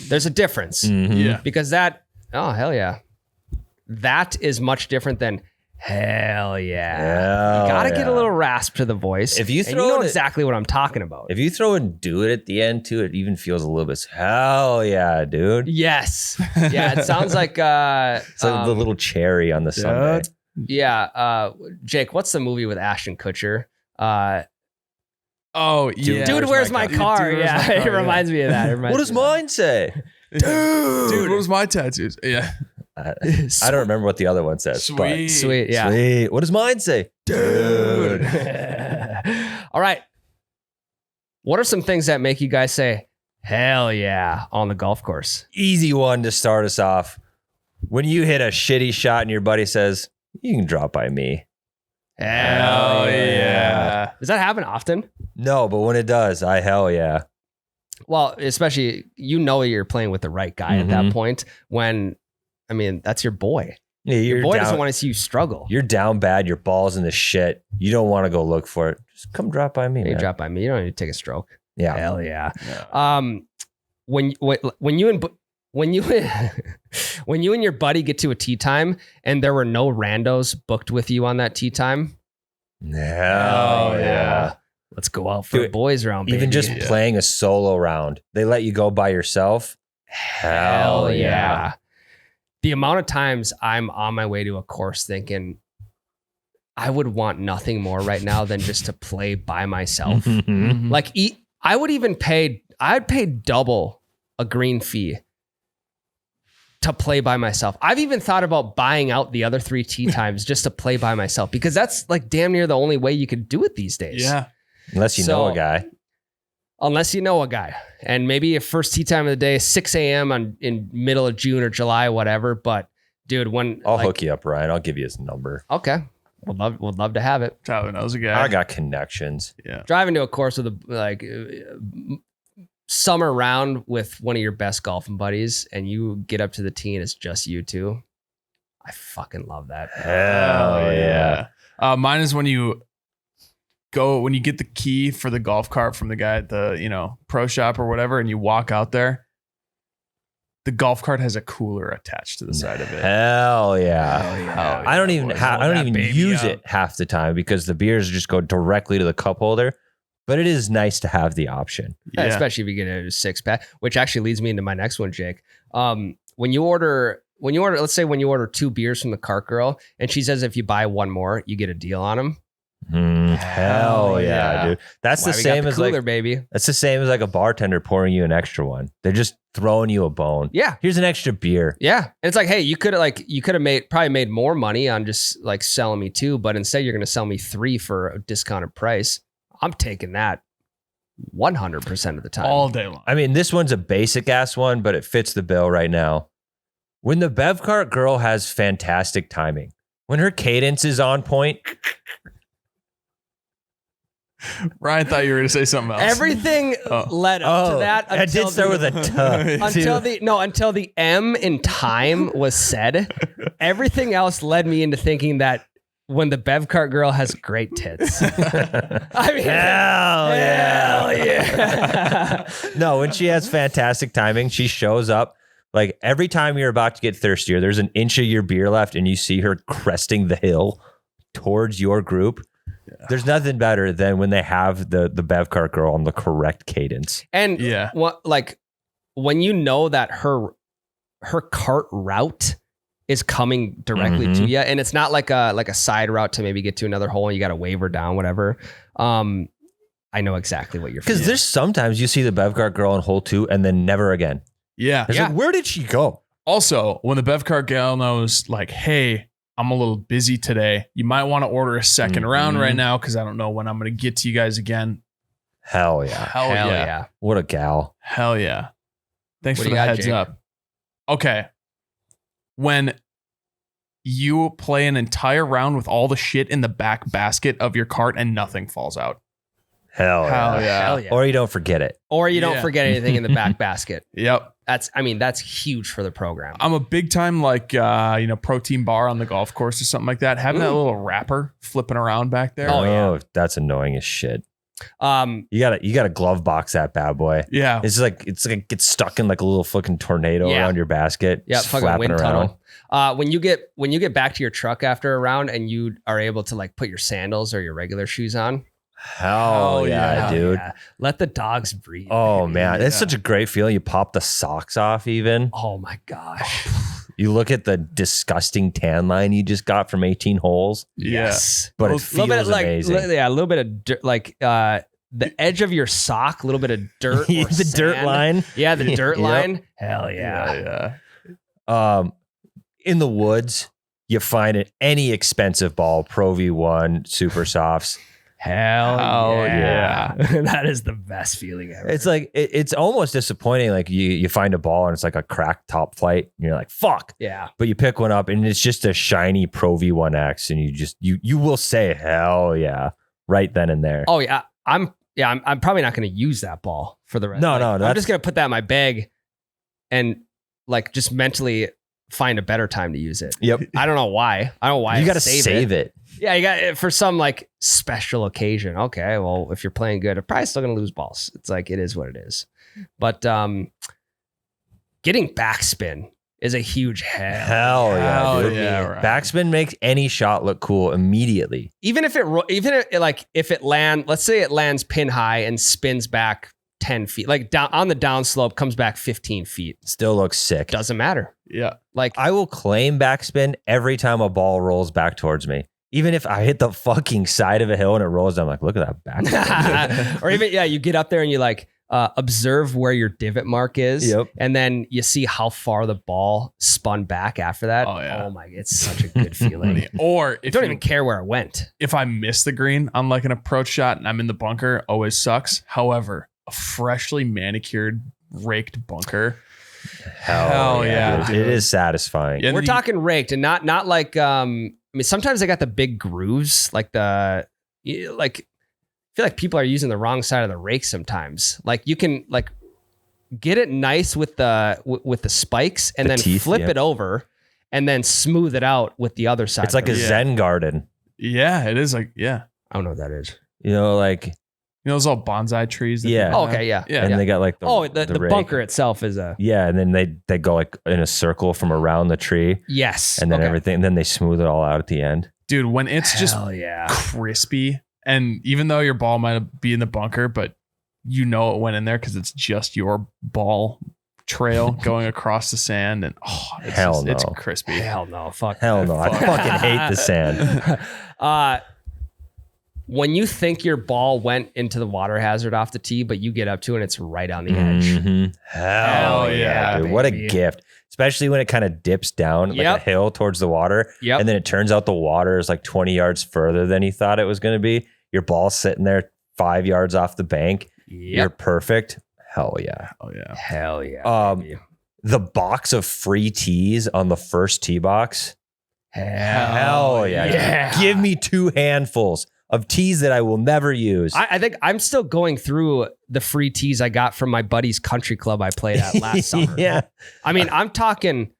There's a difference. Mhm. Yeah. Because oh, hell yeah. That is much different than hell yeah. Hell You gotta get a yeah. little rasp to the voice. If you and throw know it- exactly what I'm talking about. If you throw in do it at the end too, it even feels a little bit hell yeah, dude. Yes. Yeah, it sounds like It's like the little cherry on the sundae. yeah. Jake, what's the movie with Ashton Kutcher? Oh, yeah. Dude, where's my car? Dude, Where's Yeah, My Car? it reminds me of that. It reminds What does me of that. mine say? Dude, what was my tattoos? Yeah. I don't remember what the other one says. Sweet. Sweet, But yeah. sweet. What does mine say? Dude. All right. What are some things that make you guys say, hell yeah, on the golf course? Easy one to start us off. When you hit a shitty shot and your buddy says, you can drop by me. Hell yeah. Does that happen often? No, but when it does, hell yeah. Well, especially, you're playing with the right guy at that Mhm. point when, I mean, that's your boy. Yeah, Your you're boy doesn't down, want to see you struggle. you're down bad, your ball's in the shit. You don't want to go look for it. Just come drop by me, You man. drop by me. You don't need to take a stroke. Yeah. Hell yeah. Yeah. When you and when you and your buddy get to a tee time and there were no randos booked with you on that tee time, Hell yeah. let's go out for a Dude, boys round, baby. Even just playing a solo round. They let you go by yourself. hell yeah. The amount of times I'm on my way to a course thinking I would want nothing more right now than just to play by myself. Mhm. Like I'd pay double a green fee to play by myself. I've even thought about buying out the other 3 tee times just to play by myself because that's like damn near the only way you could do it these days. Yeah. Unless you know So- a guy. Unless you know a guy. And maybe a first tee time of the day, 6 a.m. in middle of June or July, whatever. But dude, when I'll hook you up, Ryan. I'll give you his number. Okay. Would love to have it. Tyler knows a guy. I got connections. Yeah. Driving to a course with summer round with one of your best golfing buddies and you get up to the tee and it's just you two. I fucking love that. Hell yeah. Mine is when you get the key for the golf cart from the guy at the, pro shop or whatever, and you walk out there, the golf cart has a cooler attached to the side of it. Hell yeah. Hell yeah. I don't even boys. I Hold don't that even baby use up. it half the time because the beers just go directly to the cup holder. But it is nice to have the option. Yeah, especially if you get a 6-pack, which actually leads me into my next one, Jake. When you order, let's say when you order 2 beers from the cart girl and she says if you buy one more, you get a deal on them. Hell yeah, dude. That's Why the we got same the as cooler, like baby. that's the same as like a bartender pouring you an extra one. They're just throwing you a bone. Yeah. Here's an extra beer. Yeah. And it's like, hey, you could have probably made more money on just like selling me 2, but instead you're going to sell me 3 for a discounted price. I'm taking that 100% of the time. All day long. I mean, this one's a basic ass one, but it fits the bill right now. When the Bev Cart girl has fantastic timing, when her cadence is on point, Ryan thought you were going to say something else. Everything led up to that. I did start with a T. until the M in time was said. Everything else led me into thinking that when the Bev Cart girl has great tits. I mean, Hell yeah. No, when she has fantastic timing, she shows up. Like every time you're about to get thirstier, there's an inch of your beer left, and you see her cresting the hill towards your group. There's nothing better than when they have the Bev Cart girl on the correct cadence. And Yeah. when you know that her cart route is coming directly to you, and it's not like a side route to maybe get to another hole and you got to wave her down, whatever. I know exactly what you're Because feeling. there's sometimes you see the Bev Cart girl in hole 2 and then never again. Yeah. It's like, where did she go? Also, when the Bev Cart gal knows, like, hey, I'm a little busy today. You might want to order a second round right now because I don't know when I'm going to get to you guys again. Hell yeah. Hell yeah. What a gal. Hell yeah. Thanks What for do the you got, heads Jake? up. Okay. When you play an entire round with all the shit in the back basket of your cart and nothing falls out. Hell yeah. Hell yeah. Or you don't forget it. Or you don't Yeah. forget anything in the back basket. Yep. That's huge for the program. I'm a big time protein bar on the golf course or something like that. Having that little wrapper flipping around back there. Oh, yeah. That's annoying as shit. Um, You gotta glove box that bad boy. Yeah. It's like it gets stuck in like a little fucking tornado Yeah. around your basket. yeah, just fucking flapping wind around. tunnel. When you get back to your truck after a round and you are able to like put your sandals or your regular shoes on. Hell yeah, hell dude. yeah. Let the dogs breathe. Oh baby. man, it's such a great feeling. You pop the socks off even. Oh my gosh. You look at the disgusting tan line you just got from 18 holes, Yes. but it Well, feels bit of, like, amazing. a little bit of dirt, like the edge of your sock, a little bit of dirt. Or the dirt sand. line. Yeah, the dirt Yep. line. Hell yeah. In the woods, you find any expensive ball, Pro V1, Super Softs. Hell yeah. That is the best feeling ever. It's like it's almost disappointing. Like you find a ball and it's like a cracked top flight, and you're like, "Fuck!" yeah. But you pick one up and it's just a shiny Pro V1X, and you will say, "Hell yeah!" right then and there. Oh yeah. I'm probably not going to use that ball for the rest. No, like, no, I'm that's- just going to put that in my bag and like just mentally find a better time to use it. Yep. I don't know why. I don't know why. You I got to save it. Yeah, you got it for some like special occasion. Okay, well, if you're playing good, I'm probably still gonna lose balls. It's like it is what it is. But getting backspin is a huge Hell yeah, Hell dude. yeah, right. Backspin makes any shot look cool immediately. Even if it let's say it lands pin high and spins back 10 feet, like down on the downslope, comes back 15 feet. Still looks sick. Doesn't matter. Yeah. Like I will claim backspin every time a ball rolls back towards me. Even if I hit the fucking side of a hill and it rolls, I'm like, look at that backspin. or even you get up there and you like observe where your divot mark is. Yep. And then you see how far the ball spun back after that. Oh, yeah. Oh my, it's such a good feeling. Or I if don't you- even care where it went. if I miss the green on like an approach shot and I'm in the bunker, always sucks. However, a freshly manicured, raked bunker. Hell yeah, dude. dude. It is satisfying. Yeah. We're you- talking raked and not like I mean sometimes they got the big grooves like I feel like people are using the wrong side of the rake sometimes. Like you can like get it nice with the spikes and The then teeth, flip yeah. it over and then smooth it out with the other side. It's like a of it. Yeah. Zen garden. Yeah, it is like, yeah. I don't know what that is. You know, like, You know those all bonsai trees? that Yeah. people Oh, have? okay, yeah. Yeah. and they got like the rake. bunker itself is a Yeah, and then they go like in a circle from around the tree, yes. and then Okay. everything. And then they smooth it all out at the end. Dude, when it's just Hell yeah. crispy, and even though your ball might be in the bunker, but you know it went in there because it's just your ball trail going across the sand, and Hell it's no. crispy. Hell no. Fuck. Hell no, I Fuck. fucking hate the sand. When you think your ball went into the water hazard off the tee, but you get up to it and it's right on the edge. Mhm. Hell Hell yeah, yeah, dude! What a baby. gift, especially when it kind of dips down like Yep. a hill towards the water, Yep. and then it turns out the water is like 20 yards further than you thought it was going to be. Your ball's sitting there 5 yards off the bank. You're Yep. perfect. Hell yeah. Oh yeah. Hell yeah. baby. The box of free tees on the first tee box. Hell yeah. yeah. Give me 2 handfuls of tees that I will never use. I think I'm still going through the free tees I got from my buddy's country club I played at last summer. Yeah. I mean, I'm talking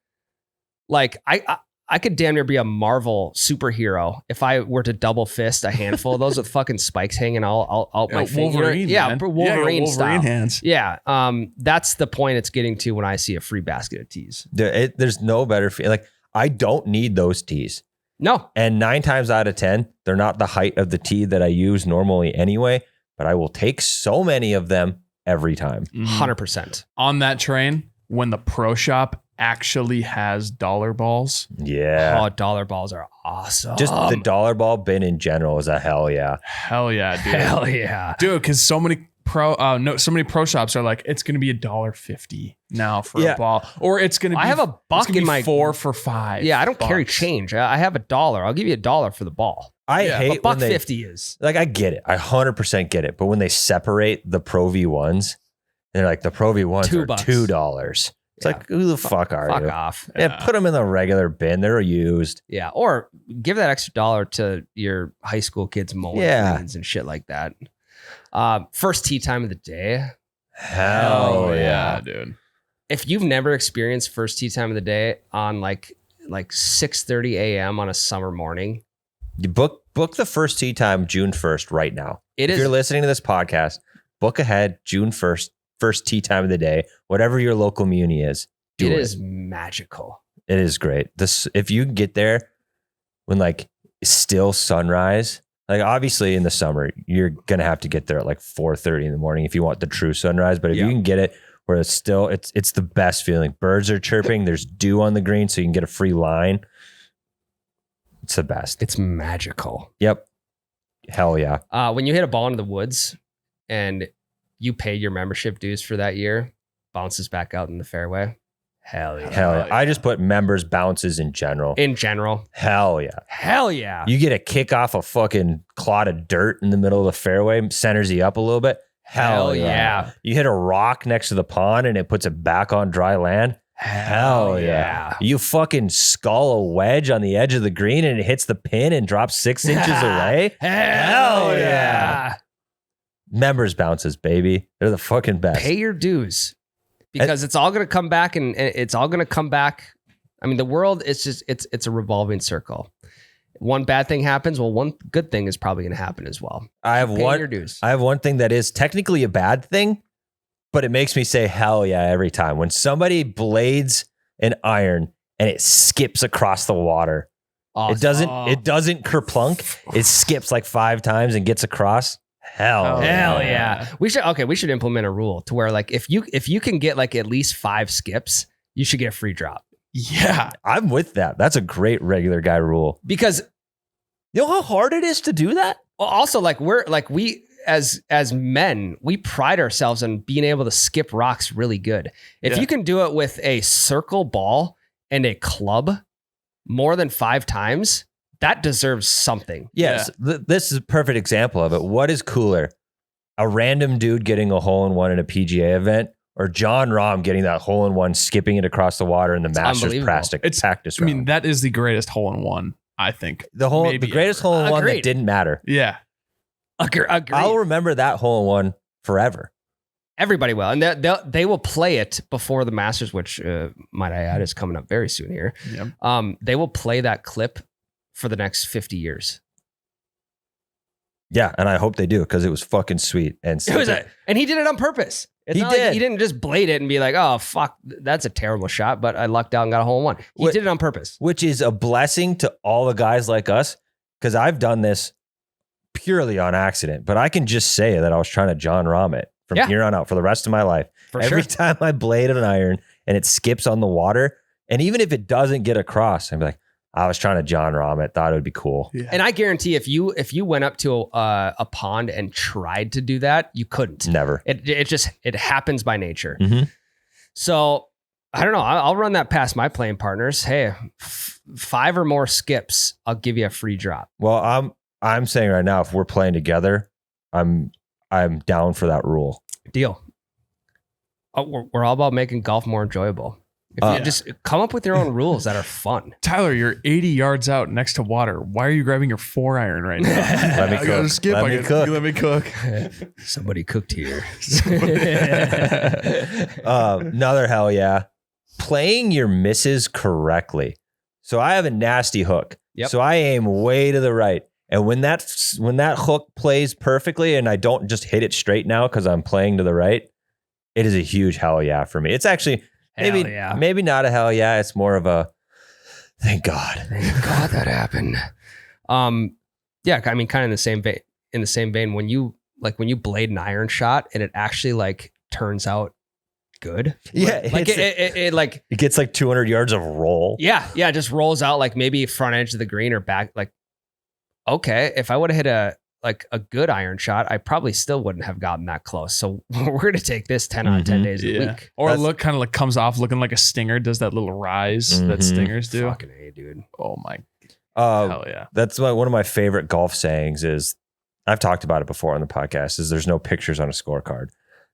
like I could damn near be a Marvel superhero if I were to double fist a handful of those with fucking spikes hanging all out my finger. Wolverine, Yeah, man. Wolverine Yeah, style. hands. Yeah, that's the point it's getting to when I see a free basket of tees. There's no better feeling. Like, I don't need those tees. No, And 9 times out of 10, they're not the height of the tee that I use normally anyway, but I will take so many of them every time. 100%. On that train, when the pro shop actually has dollar balls, Yeah. Oh, dollar balls are awesome. Just the dollar ball bin in general is a hell yeah. hell yeah, dude. hell yeah. Dude, because so many so many pro shops are like, it's gonna be $1.50 now for Yeah. a ball, or it's gonna be I have a buck in my 4 for $5. Yeah, I don't carry bucks. change. I have $1. I'll give you $1 for the ball. I Yeah, hate But when they, $1.50 is. like, I get it. I 100% get it. But when they separate the Pro V1s, they're like, the Pro V1s $2. are $2. It's Yeah. like, who the fuck are Fuck you? off. Yeah, put them in the regular bin. They're used. Yeah, or give that extra $1 to your high school kids mowing Yeah. greens and shit like that. First tee time of the day. Hell yeah. dude. If you've never experienced first tee time of the day on like 6:30 a.m. on a summer morning, You book the first tee time June 1st right now. it If is you're listening to this podcast, book ahead June 1st, first tee time of the day, whatever your local muni is. Do it it. is magical. It is great. If you get there when like it's still sunrise, like obviously in the summer, you're gonna have to get there at like 4:30 in the morning if you want the true sunrise. But if you Yeah. can get it where it's still it's the best feeling. Birds are chirping, there's dew on the green, so you can get a free line. It's the best. It's magical. Yep. Hell yeah. When you hit a ball into the woods and you pay your membership dues for that year, bounces back out in the fairway. Hell yeah. Hell yeah. I just put members bounces in general. In general. Hell yeah. Hell yeah. You get a kick off a fucking clod of dirt in the middle of the fairway, centers you up a little bit. Hell yeah. You hit a rock next to the pond and it puts it back on dry land. Hell yeah. You fucking skull a wedge on the edge of the green and it hits the pin and drops 6 inches away. Hell yeah. yeah. Members bounces, baby. They're the fucking best. Pay your dues because it's all going to come back and it's all going to come back. I mean, the world is just, it's a revolving circle. One bad thing happens. Well, one good thing is probably going to happen as well. I have Pay your dues. I have one thing that is technically a bad thing, but it makes me say hell yeah every time. When somebody blades an iron and it skips across the water. Awesome. It doesn't kerplunk. It skips like 5 times and gets across. Hell Hell yeah. We should implement a rule to where like if you can get like at least 5 skips, you should get a free drop. Yeah. I'm with that. That's a great regular guy rule. Because You know how hard it is to do that? also like we as men, we pride ourselves on being able to skip rocks really good. If Yeah. you can do it with a circle ball and a club more than 5 times, that deserves something. Yes. This is a perfect example of it. What is cooler? A random dude getting a hole-in-one in a PGA event or John Rahm getting that hole-in-one, skipping it across the water in the Masters unbelievable. practice I round? mean, that is the greatest hole in one, I think. the maybe greatest ever. hole-in-one that Agreed. didn't matter. Yeah. Agreed. I'll remember that hole-in-one forever. Everybody will. And they will play it before the Masters, which might I add is coming up very soon here. Yep. They will play that clip for the next 50 years. Yeah, and I hope they do because it was fucking sweet. And And he did it on purpose. It's He not like did. he didn't just blade it and be like, oh, fuck, that's a terrible shot, but I lucked out and got a hole in one. He What- did it on purpose. which is a blessing to all the guys like us because I've done this purely on accident. But I can just say that I was trying to John Rahm it from Yeah. here on out for the rest of my life. For Every sure. time I blade an iron and it skips on the water, and even if it doesn't get across, I'm like, I was trying to John Rahm it. Thought it would be cool. Yeah. And I guarantee if you went up to a pond and tried to do that, you couldn't. Never. It happens by nature. Mhm. So I don't know. I'll run that past my playing partners. Hey, 5 or more skips, I'll give you a free drop. Well, I'm saying right now, if we're playing together, I'm down for that rule. Deal. We're all about making golf more enjoyable. If you Yeah. just come up with your own rules that are fun. Tyler, you're 80 yards out next to water. Why are you grabbing your 4-iron right now? Let me I gotta cook. skip. Let me cook. Let me cook. Somebody cooked here. Another hell yeah. Playing your misses correctly. So I have a nasty hook. Yep. So I aim way to the right. And when that hook plays perfectly and I don't just hit it straight now because I'm playing to the right, it is a huge hell yeah for me. It's actually maybe not a hell yeah. It's more of a thank God. Thank God that happened. Yeah, I mean, kind of in the same vein, when you blade an iron shot and it actually like turns out good. Yeah. Like it like, it gets like 200 yards of roll. yeah, it just rolls out like maybe front edge of the green or back. Like, okay, if I would have hit like a good iron shot, I probably still wouldn't have gotten that close. So we're going to take this 10 out of 10 days a week. Or That's- look kind of like comes off looking like a stinger, does that little rise that Mhm. stingers do. Fucking A, dude. Oh my hell yeah. That's one of my favorite golf sayings is, I've talked about it before on the podcast, is there's no pictures on a scorecard.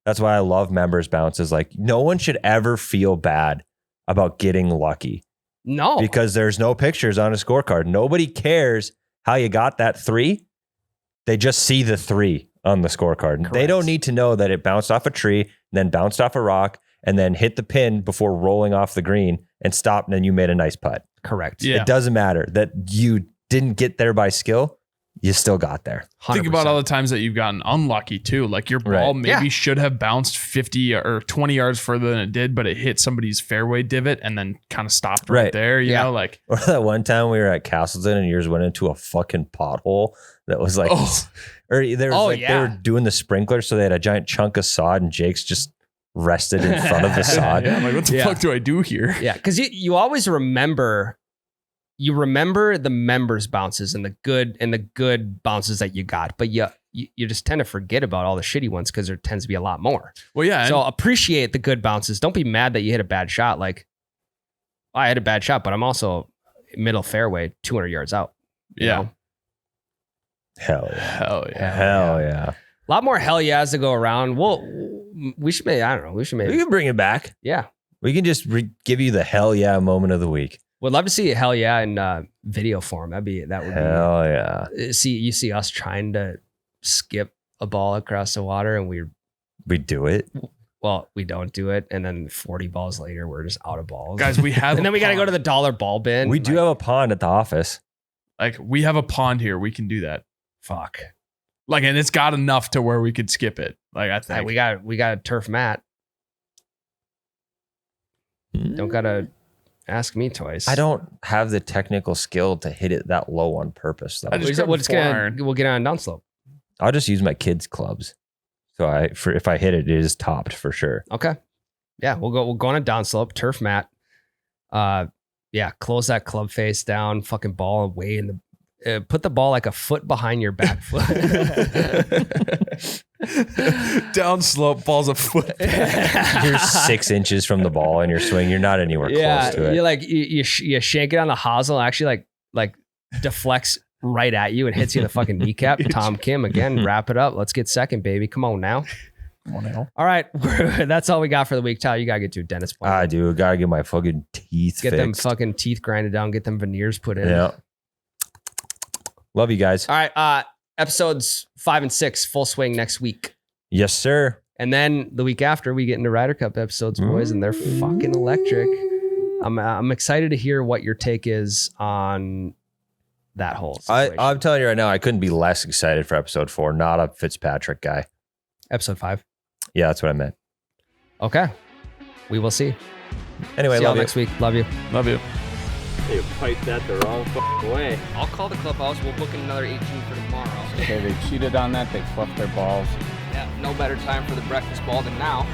That's why I love members bounces. Like, no one should ever feel bad about getting lucky No. because there's no pictures on a scorecard. Nobody cares how you got that 3. They just see the 3 on the scorecard. They Correct. don't need to know that it bounced off a tree, then bounced off a rock, and then hit the pin before rolling off the green and stopped, and then you made a nice putt. Correct. Yeah. It doesn't matter that you didn't get there by skill. You still got there. 100%. Think about all the times that you've gotten unlucky too. Like your ball Right. maybe Yeah. should have bounced 50 or 20 yards further than it did, but it hit somebody's fairway divot and then kind of stopped right Right. there. You Yeah. know, like Or that one time we were at Castleton and yours went into a fucking pothole that was like, or there was they yeah. were doing the sprinkler, so they had a giant chunk of sod, and Jake's just rested in front of the sod. yeah, I'm like, what the Yeah. fuck do I do here? Yeah, because you always remember the members bounces and the good bounces that you got, but you just tend to forget about all the shitty ones because there tends to be a lot more. Well, yeah. So appreciate the good bounces. Don't be mad that you hit a bad shot. Like, I had a bad shot, but I'm also middle fairway, 200 yards out. you Yeah. know? Hell yeah. Hell yeah. Hell yeah. A lot more hell yeahs to go around. We should maybe, I don't know. We should We maybe, can bring it back. yeah. We can just give you the hell yeah moment of the week. Would love to see a hell yeah in video form. That would be Hell yeah. you see us trying to skip a ball across the water and We do it. we don't do it, and then 40 balls later we're just out of balls. Guys, we have and then we got to go to the dollar ball bin. We do have a pond at the office. like we have a pond here. We can do that. fuck. Like, and it's got enough to where we could skip it. Like, I think We got a turf mat. Don't gotta ask me twice. I don't have the technical skill to hit it that low on purpose, though. I just We'll, grabbed just full gonna, iron. we'll get on a downslope. I'll just use my kids' clubs. So if I hit it, it is topped for sure. Okay. Yeah, we'll go on a downslope, turf mat. Yeah, close that club face down, fucking ball away in the put the ball like a foot behind your back foot. down slope, ball's a foot. You're 6 inches from the ball in your swing. You're not anywhere Yeah, close to it. you like you shank it on the hosel, actually like deflects right at you and hits you in the fucking kneecap. Tom Kim again, wrap it up. Let's get second, baby. Come on now. Come on now. All right, that's all we got for the week. Tyler, you gotta get to a dentist appointment. I do. Gotta get my fucking teeth Get fixed. them fucking teeth grinded down. Get them veneers put in. Yeah. Love you guys. All right, episodes 5 and 6, full swing next week. Yes, sir. And then the week after, we get into Ryder Cup episodes, boys, and they're fucking electric. I'm excited to hear what your take is on that whole situation. I'm telling you right now, I couldn't be less excited for episode 4. Not a Fitzpatrick guy. Episode 5. Yeah, that's what I meant. Okay. We will see. Anyway, See y'all love you. next week. Love you. Love you. You piped that the wrong way. I'll call the clubhouse. We'll book another 18 for tomorrow. Okay, they cheated on that. They fluffed their balls. Yeah, no better time for the breakfast ball than now.